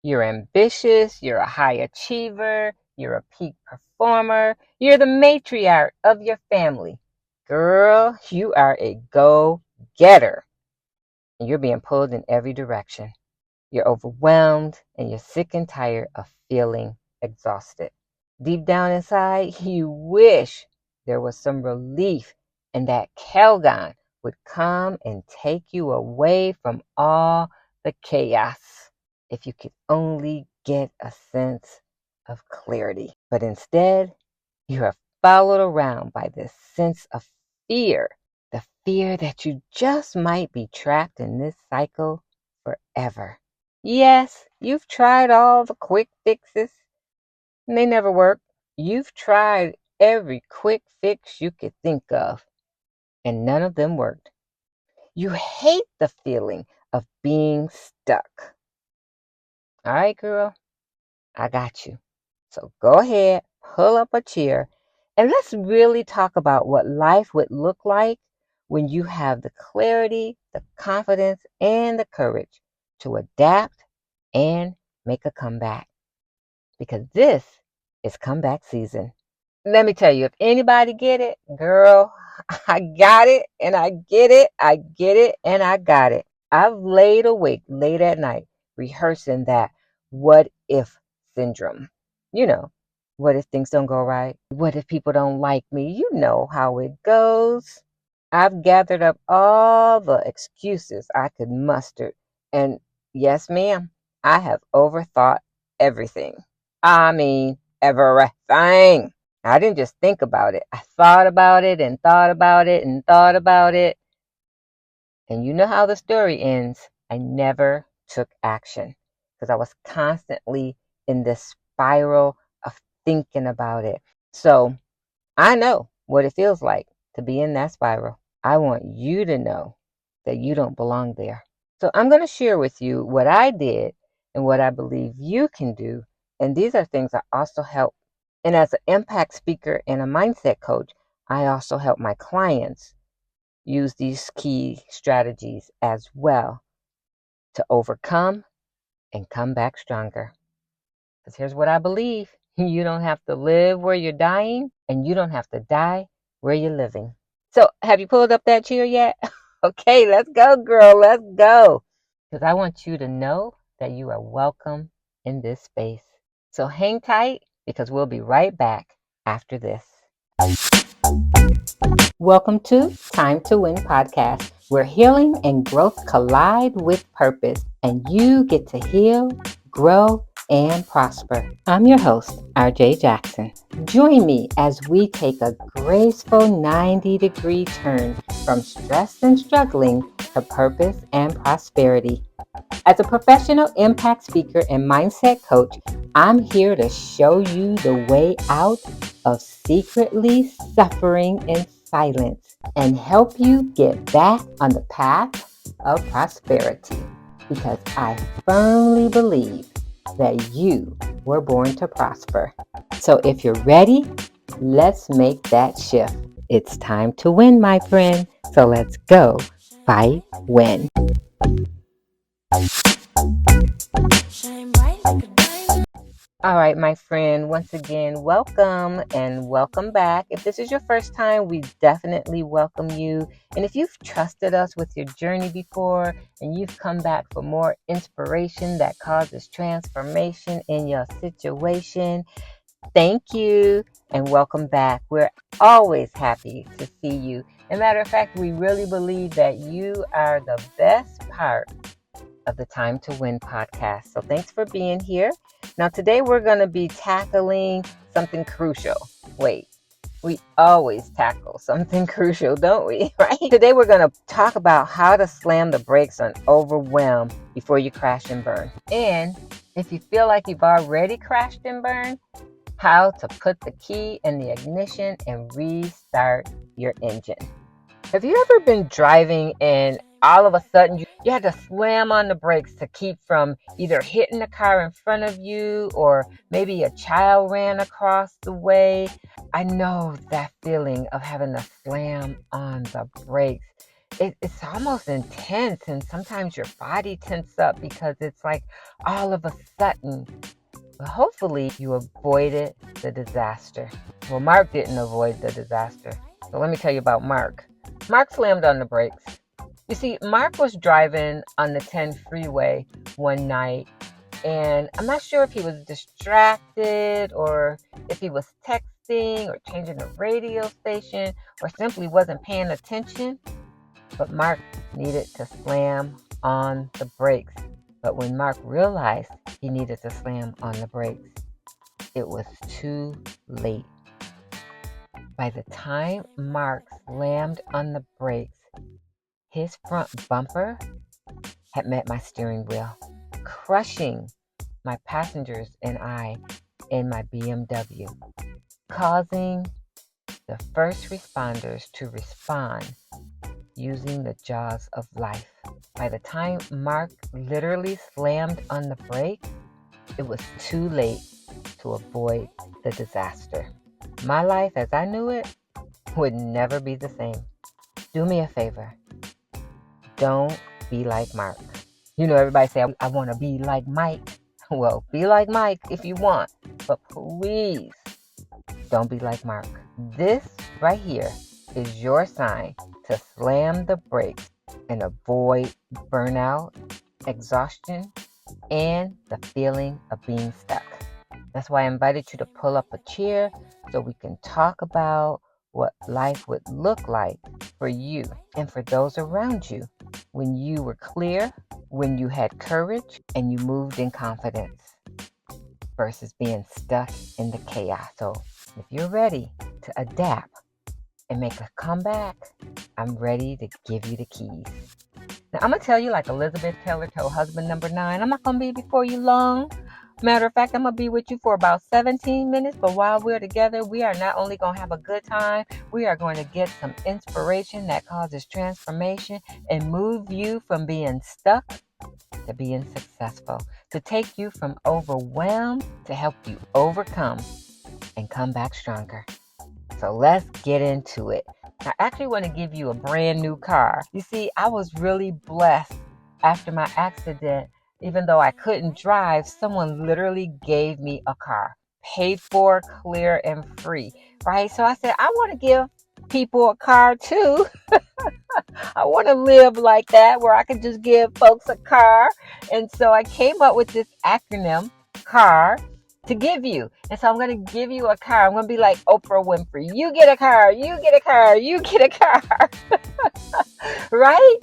You're ambitious, you're a high achiever, you're a peak performer, you're the matriarch of your family. Girl, you are a go-getter. And you're being pulled in every direction. You're overwhelmed and you're sick and tired of feeling exhausted. Deep down inside, you wish there was some relief and that Calgon would come and take you away from all the chaos. If you could only get a sense of clarity. But instead, you are followed around by this sense of fear, the fear that you just might be trapped in this cycle forever. Yes, you've tried all the quick fixes, and they never work. You've tried every quick fix you could think of, and none of them worked. You hate the feeling of being stuck. All right, girl, I got you. So go ahead, pull up a chair, and let's really talk about what life would look like when you have the clarity, the confidence, and the courage to adapt and make a comeback. Because this is comeback season. Let me tell you, if anybody get it, girl, I got it and I get it, I get it and I got it. I've laid awake late at night rehearsing that what if syndrome. You know, what if things don't go right? What if people don't like me? You know how it goes. I've gathered up all the excuses I could muster. And yes, ma'am, I have overthought everything. I mean, everything. I didn't just think about it. I thought about it and thought about it and thought about it. And you know how the story ends. I never took action because I was constantly in this spiral of thinking about it. So I know what it feels like to be in that spiral. I want you to know that you don't belong there. So I'm going to share with you what I did and what I believe you can do. And these are things that also help. And as an impact speaker and a mindset coach, I also help my clients use these key strategies as well to overcome and come back stronger. Because here's what I believe. You don't have to live where you're dying, and you don't have to die where you're living. So have you pulled up that chair yet? Okay, let's go, girl. Let's go. Because I want you to know that you are welcome in this space. So hang tight because we'll be right back after this. Welcome to Time to Win podcast, where healing and growth collide with purpose, and you get to heal, grow, and prosper. I'm your host, RJ Jackson. Join me as we take a graceful 90-degree turn from stress and struggling to purpose and prosperity. As a professional impact speaker and mindset coach, I'm here to show you the way out of secretly suffering in silence and help you get back on the path of prosperity. Because I firmly believe that you were born to prosper. So if you're ready, let's make that shift. It's time to win, my friend. So let's go fight win. All right, my friend, once again, welcome and welcome back. If this is your first time, we definitely welcome you. And if you've trusted us with your journey before and you've come back for more inspiration that causes transformation in your situation, thank you and welcome back. We're always happy to see you. As a matter of fact, we really believe that you are the best part of the Time to Win podcast. So thanks for being here. Now today we're going to be tackling something crucial. Wait, we always tackle something crucial, don't we? Right? Today we're going to talk about how to slam the brakes on overwhelm before you crash and burn. And if you feel like you've already crashed and burned, how to put the key in the ignition and restart your engine. Have you ever been driving and all of a sudden you had to slam on the brakes to keep from either hitting the car in front of you or maybe a child ran across the way? I know that feeling of having to slam on the brakes. it's almost intense, and sometimes your body tenses up because it's like all of a sudden. But hopefully you avoided the disaster. Well, Mark didn't avoid the disaster. So let me tell you about Mark. Mark slammed on the brakes. You see, Mark was driving on the 10 freeway one night, and I'm not sure if he was distracted or if he was texting or changing the radio station or simply wasn't paying attention. But Mark needed to slam on the brakes. But when Mark realized he needed to slam on the brakes, it was too late. By the time Mark slammed on the brakes, his front bumper had met my steering wheel, crushing my passengers and I in my BMW, causing the first responders to respond using the jaws of life. By the time Mark literally slammed on the brake, it was too late to avoid the disaster. My life as I knew it would never be the same. Do me a favor. Don't be like Mark. You know, everybody say, I want to be like Mike. Well, be like Mike if you want, but please don't be like Mark. This right here is your sign to slam the brakes and avoid burnout, exhaustion, and the feeling of being stuck. That's why I invited you to pull up a chair so we can talk about what life would look like for you and for those around you when you were clear, when you had courage, and you moved in confidence versus being stuck in the chaos. So if you're ready to adapt and make a comeback, I'm ready to give you the keys. Now, I'm going to tell you like Elizabeth Taylor told husband number 9, I'm not going to be before you long. Matter of fact, I'm going to be with you for about 17 minutes, but while we're together, we are not only going to have a good time, we are going to get some inspiration that causes transformation and move you from being stuck to being successful, to take you from overwhelmed to help you overcome and come back stronger. So let's get into it. I actually want to give you a brand new car. You see, I was really blessed after my accident. Even though I couldn't drive, someone literally gave me a car, paid for, clear, and free, right? So I said, I want to give people a car too. I want to live like that where I can just give folks a car. And so I came up with this acronym, CAR, to give you. And so I'm going to give you a car. I'm going to be like Oprah Winfrey. You get a car, you get a car, you get a car. Right?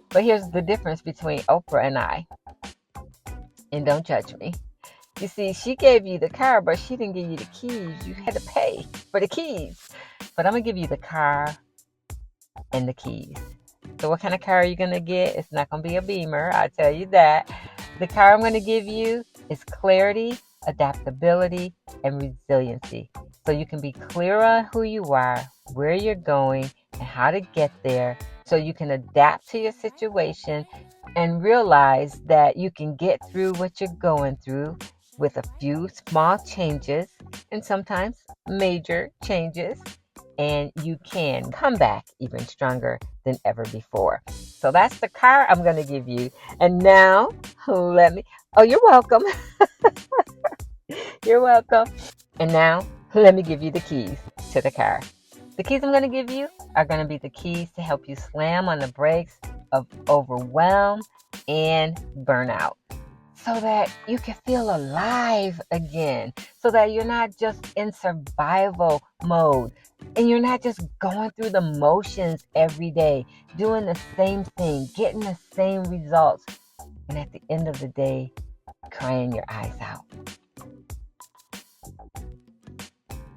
But here's the difference between Oprah and I. And don't judge me. You see, she gave you the car, but she didn't give you the keys. You had to pay for the keys. But I'm going to give you the car and the keys. So what kind of car are you going to get? It's not going to be a Beamer, I'll tell you that. The car I'm going to give you is clarity, adaptability, and resiliency. So you can be clear on who you are, where you're going, and how to get there. So you can adapt to your situation and realize that you can get through what you're going through with a few small changes and sometimes major changes, and you can come back even stronger than ever before. So that's the car I'm going to give you. And now you're welcome. You're welcome. And now let me give you the keys to the car. The keys I'm going to give you are going to be the keys to help you slam on the brakes of overwhelm and burnout, so that you can feel alive again, so that you're not just in survival mode and you're not just going through the motions every day, doing the same thing, getting the same results, and at the end of the day, crying your eyes out.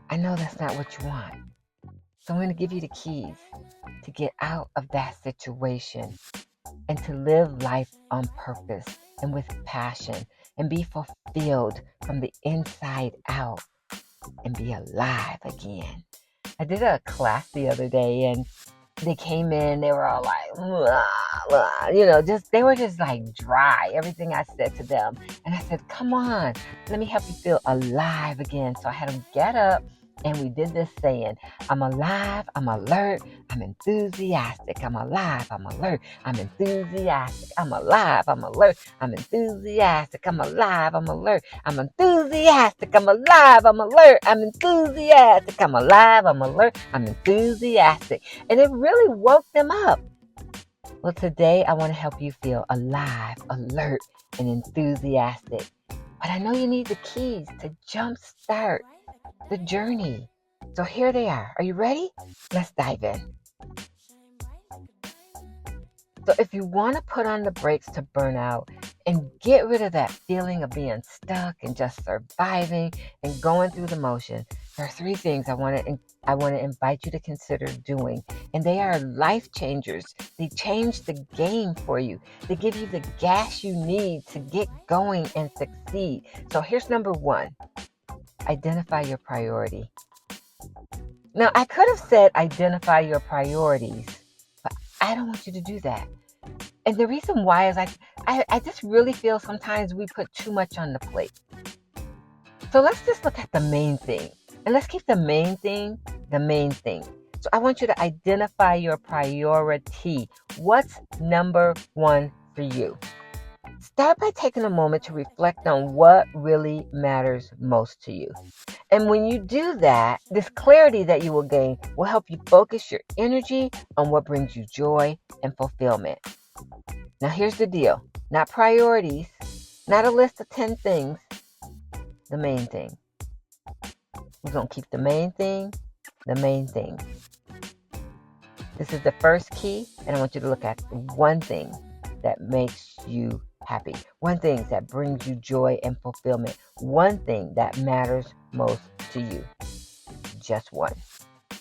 I know that's not what you want. So I'm going to give you the keys to get out of that situation and to live life on purpose and with passion and be fulfilled from the inside out and be alive again. I did a class the other day and they came in, they were all like, blah, blah, they were just like dry, everything I said to them. And I said, come on, let me help you feel alive again. So I had them get up And we did this saying, I'm alive, I'm alert, I'm enthusiastic, I'm alive, I'm alert, I'm enthusiastic, I'm alive, I'm alert, I'm enthusiastic, I'm alive, I'm alert, I'm enthusiastic, I'm alive, I'm alert, I'm enthusiastic, I'm alive, I'm alert, I'm enthusiastic. And it really woke them up. Well, today I want to help you feel alive, alert, and enthusiastic. But I know you need the keys to jumpstart the journey. So here they are. Are you ready? Let's dive in. So if you want to put on the brakes to burnout and get rid of that feeling of being stuck and just surviving and going through the motion, there are three things I want to invite you to consider doing. And they are life changers. They change the game for you. They give you the gas you need to get going and succeed. So here's number one. Identify your priority. Now, I could have said identify your priorities, but I don't want you to do that. And the reason why is I just really feel sometimes we put too much on the plate. So let's just look at the main thing. And let's keep the main thing the main thing. So I want you to identify your priority. What's number one for you? Start by taking a moment to reflect on what really matters most to you. And when you do that, this clarity that you will gain will help you focus your energy on what brings you joy and fulfillment. Now here's the deal. Not priorities, not a list of 10 things, the main thing. We're going to keep the main thing the main thing. This is the first key, and I want you to look at one thing that makes you happy. One thing that brings you joy and fulfillment. One thing that matters most to you. Just one.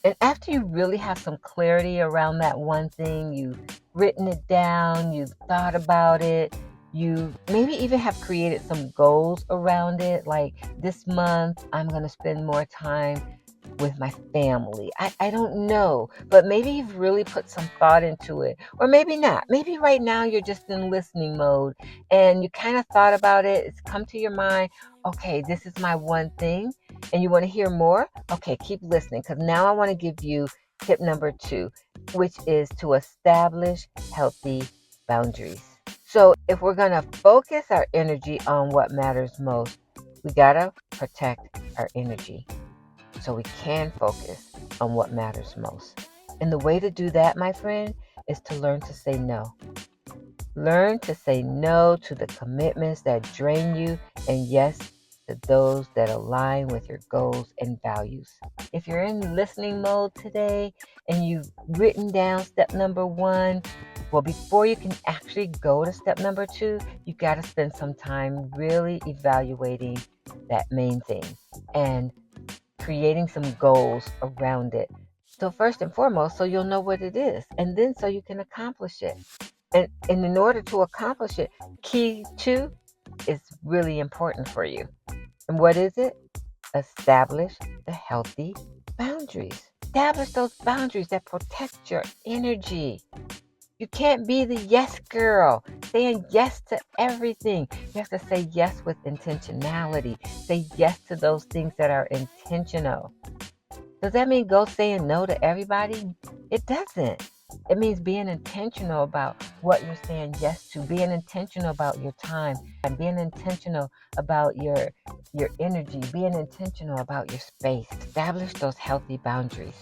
And after you really have some clarity around that one thing, you've written it down, you've thought about it, you maybe even have created some goals around it, like this month I'm going to spend more time with my family. I don't know, but maybe you've really put some thought into it, or maybe not. Maybe right now you're just in listening mode and you kind of thought about it. It's come to your mind. Okay, this is my one thing, and you want to hear more. Okay, keep listening, because now I want to give you tip number 2, which is to establish healthy boundaries. So if we're going to focus our energy on what matters most, we got to protect our energy so we can focus on what matters most. And the way to do that, my friend, is to learn to say no. Learn to say no to the commitments that drain you, and yes to those that align with your goals and values. If you're in listening mode today and you've written down step number 1, well, before you can actually go to step number 2, you got to spend some time really evaluating that main thing and creating some goals around it. So first and foremost, so you'll know what it is, and then so you can accomplish it. And in order to accomplish it, key 2 is really important for you. And what is it? Establish the healthy boundaries. Establish those boundaries that protect your energy. You can't be the yes girl, saying yes to everything. You have to say yes with intentionality. Say yes to those things that are intentional. Does that mean go saying no to everybody? It doesn't. It means being intentional about what you're saying yes to, being intentional about your time, and being intentional about your energy, being intentional about your space. Establish those healthy boundaries.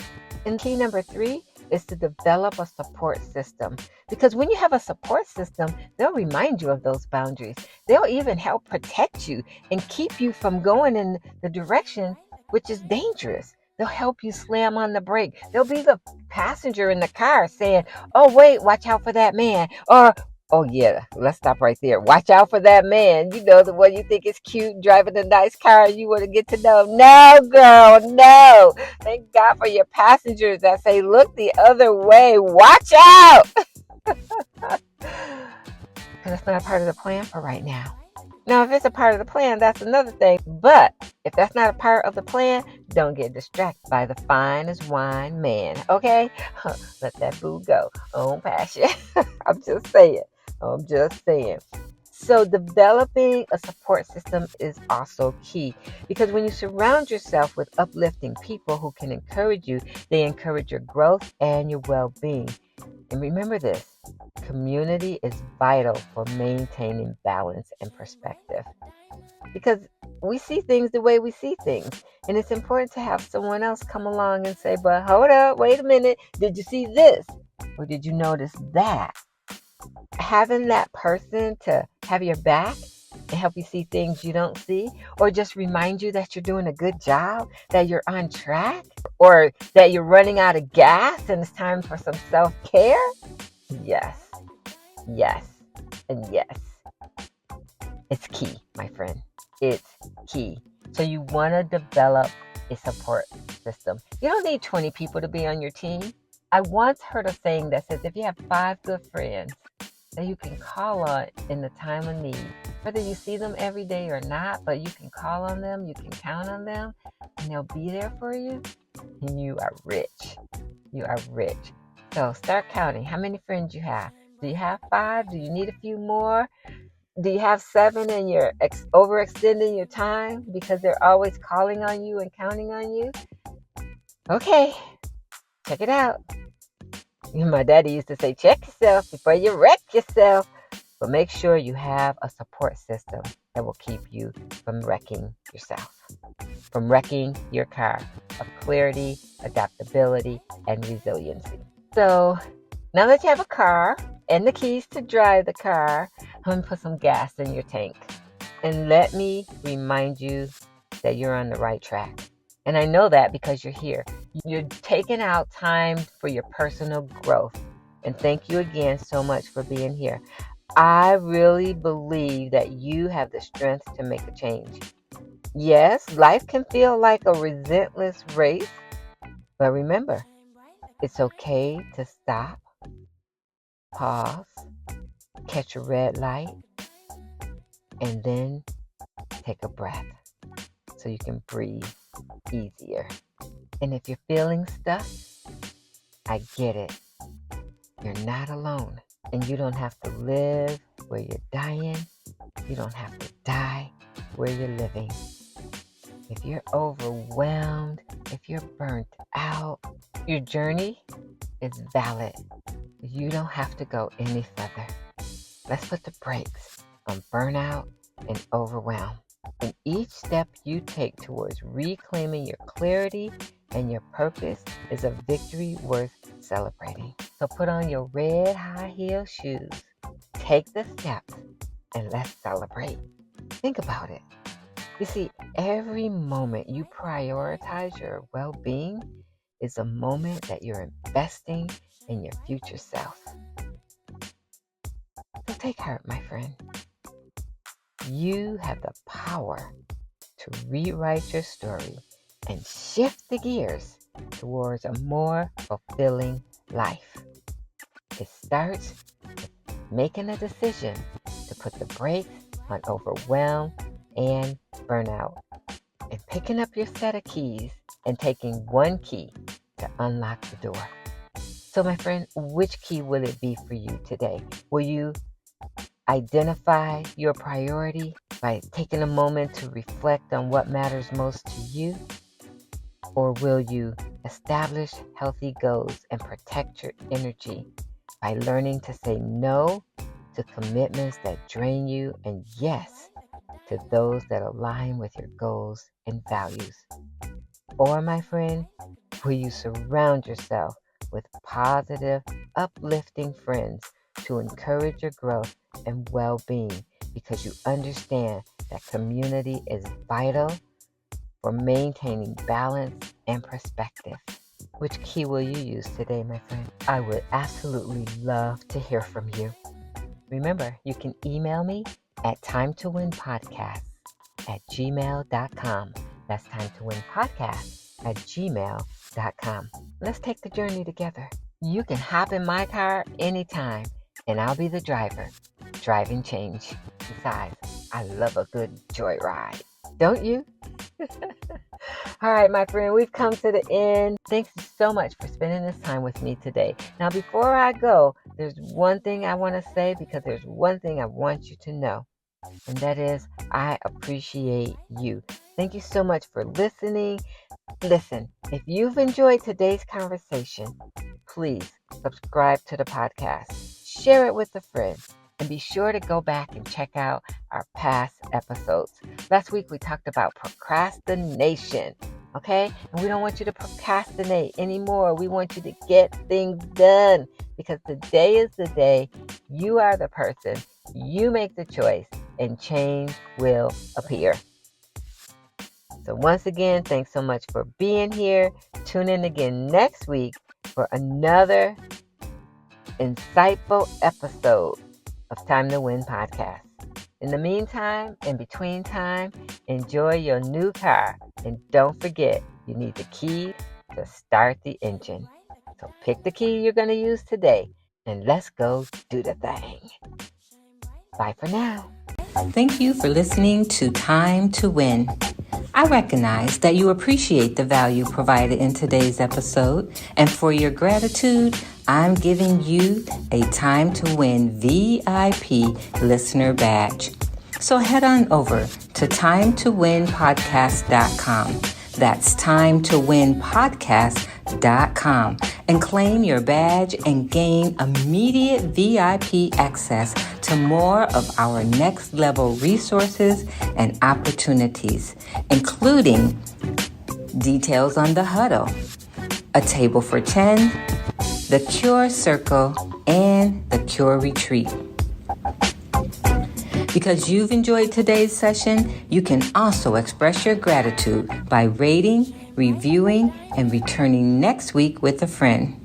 And key number 3 is to develop a support system. Because when you have a support system, they'll remind you of those boundaries. They'll even help protect you and keep you from going in the direction which is dangerous. They'll help you slam on the brake. They'll be the passenger in the car saying, oh, wait, watch out for that man. Or, oh, yeah, let's stop right there. Watch out for that man. You know, the one you think is cute, driving a nice car, and you want to get to know. No, girl, no. Thank God for your passengers that say, look the other way. Watch out. Because it's not a part of the plan for right now. Now, if it's a part of the plan, that's another thing. But if that's not a part of the plan, don't get distracted by the fine as wine man, okay? Let that boo go. On passion. I'm just saying. So developing a support system is also key, because when you surround yourself with uplifting people who can encourage you, they encourage your growth and your well-being. And remember this, community is vital for maintaining balance and perspective, because we see things the way we see things. And it's important to have someone else come along and say, but hold up, wait a minute, did you see this? Or did you notice that? Having that person to have your back and help you see things you don't see, or just remind you that you're doing a good job, that you're on track, or that you're running out of gas and it's time for some self-care. Yes, yes, and yes. It's key, my friend. It's key. So you want to develop a support system. You don't need 20 people to be on your team. I once heard a saying that says if you have 5 good friends that you can call on in the time of need, whether you see them every day or not, but you can call on them, you can count on them, and they'll be there for you, and you are rich. You are rich. So start counting how many friends you have. Do you have 5? Do you need a few more? Do you have 7 and you're overextending your time because they're always calling on you and counting on you? Okay, check it out. My daddy used to say, check yourself before you wreck yourself. But make sure you have a support system that will keep you from wrecking yourself, from wrecking your car, of clarity, adaptability, and resiliency. So now that you have a car and the keys to drive the car, I'm going to put some gas in your tank. And let me remind you that you're on the right track. And I know that because you're here. You're taking out time for your personal growth. And thank you again so much for being here. I really believe that you have the strength to make a change. Yes, life can feel like a relentless race, but remember, it's okay to stop, pause, catch a red light, and then take a breath so you can breathe easier. And if you're feeling stuck, I get it. You're not alone. And you don't have to live where you're dying. You don't have to die where you're living. If you're overwhelmed, if you're burnt out, your journey is valid. You don't have to go any further. Let's put the brakes on burnout and overwhelm. And each step you take towards reclaiming your clarity and your purpose is a victory worth celebrating. So put on your red high heel shoes, take the steps, and let's celebrate. Think about it. You see, every moment you prioritize your well-being is a moment that you're investing in your future self. So take heart, my friend. You have the power to rewrite your story and shift the gears towards a more fulfilling life. It starts with making a decision to put the brakes on overwhelm and burnout, and picking up your set of keys and taking one key to unlock the door. So my friend, which key will it be for you today? Will you identify your priority by taking a moment to reflect on what matters most to you? Or will you establish healthy goals and protect your energy by learning to say no to commitments that drain you and yes to those that align with your goals and values? Or, my friend, will you surround yourself with positive, uplifting friends to encourage your growth and well-being, because you understand that community is vital for maintaining balance and perspective? Which key will you use today, my friend? I would absolutely love to hear from you. Remember, you can email me at timetowinpodcast@gmail.com. That's timetowinpodcast@gmail.com. Let's take the journey together. You can hop in my car anytime, and I'll be the driver, driving change. Besides, I love a good joyride. Don't you? All right, my friend, we've come to the end. Thanks so much for spending this time with me today. Now, before I go, there's one thing I want to say, because there's one thing I want you to know. And that is, I appreciate you. Thank you so much for listening. Listen, if you've enjoyed today's conversation, please subscribe to the podcast, share it with a friend, and be sure to go back and check out our past episodes. Last week we talked about procrastination, okay? And we don't want you to procrastinate anymore. We want you to get things done, because today is the day. You are the person. You make the choice, and change will appear. So once again, thanks so much for being here. Tune in again next week for another insightful episode of Time to Win podcast. In the meantime, in between time, enjoy your new car. And don't forget, you need the key to start the engine. So pick the key you're going to use today, and let's go do the thing. Bye for now. Thank you for listening to Time to Win. I recognize that you appreciate the value provided in today's episode, and for your gratitude, I'm giving you a Time to Win VIP listener badge. So head on over to timetowinpodcast.com. That's timetowinpodcast.com and claim your badge and gain immediate VIP access to more of our next level resources and opportunities, including details on the huddle, a table for 10, the Cure Circle, and the Cure Retreat. Because you've enjoyed today's session, you can also express your gratitude by rating, reviewing, and returning next week with a friend.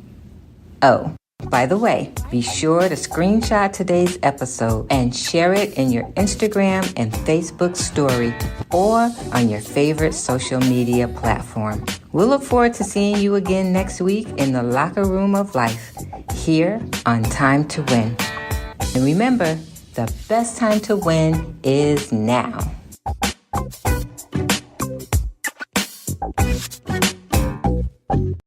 Oh, by the way, be sure to screenshot today's episode and share it in your Instagram and Facebook story or on your favorite social media platform. We'll look forward to seeing you again next week in the locker room of life, here on Time to Win. And remember, the best time to win is now.